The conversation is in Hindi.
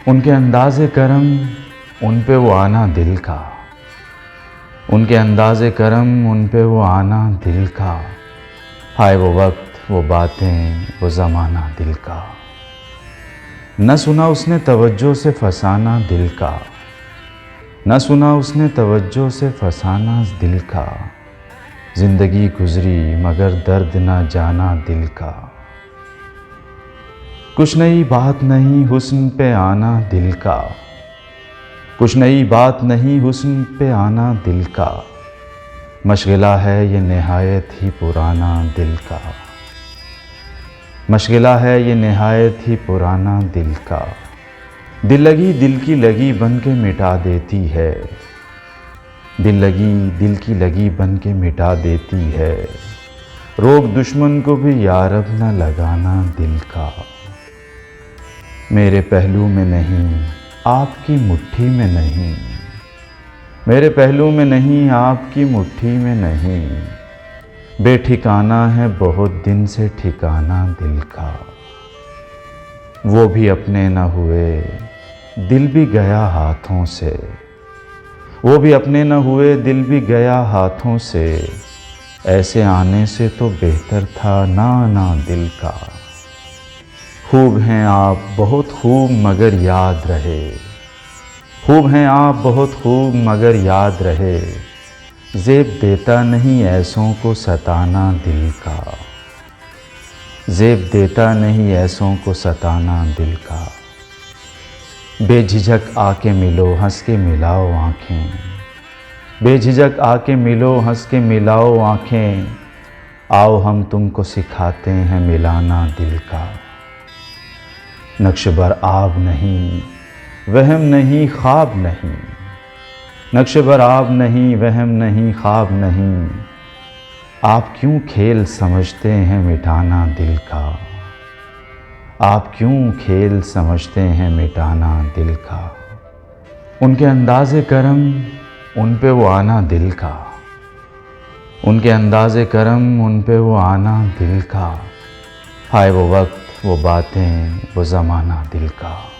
उनके अंदाज़े करम, उन पे वो आना दिल का। उनके अंदाज़े करम, उन पे वो आना दिल का। हाय वो वक्त, वो बातें, वो ज़माना दिल का। न सुना उसने तवज्जो से फसाना दिल का। न सुना उसने तवज्जो से फसाना दिल का। ज़िंदगी गुज़री मगर दर्द न जाना दिल का। कुछ नई बात नहीं हुस्न पे आना दिल का। कुछ नई बात नहीं हुस्न पे आना दिल का। मशग़िला है ये निहायत ही पुराना दिल का। मशग़िला है ये निहायत ही पुराना दिल का। दिल लगी दिल की लगी बन के मिटा देती है। दिल लगी दिल की लगी बन के मिटा देती है। रोग दुश्मन को भी यारब न लगाना दिल का। मेरे पहलू में नहीं, आपकी मुट्ठी में नहीं। मेरे पहलू में नहीं, आपकी मुट्ठी में नहीं। बेठिकाना है बहुत दिन से ठिकाना दिल का। वो भी अपने न हुए, दिल भी गया हाथों से। वो भी अपने न हुए, दिल भी गया हाथों से। ऐसे आने से तो बेहतर था ना आना दिल का। खूब हैं आप बहुत खूब मगर याद रहे। खूब हैं आप बहुत खूब मगर याद रहे। ज़ेब देता नहीं ऐसों को सताना दिल का। ज़ेब देता नहीं ऐसों को सताना दिल का। बेझिझक आके मिलो हंस के मिलाओ आँखें। बेझिझक आके मिलो हंस के मिलाओ आँखें। आओ हम तुमको सिखाते हैं मिलाना दिल का। नक्श बर आब नहीं, वहम नहीं, ख्वाब नहीं। नक्श बर आब नहीं, वहम नहीं, ख्वाब नहीं। आप क्यों खेल समझते हैं मिटाना दिल का। आप क्यों खेल समझते हैं मिटाना दिल का। उनके अंदाज़े करम, उन पे वो आना दिल का। उनके अंदाज़े करम, उन पे वो आना दिल का। हाय वो वक्त, वो बातें, वो ज़माना दिल का।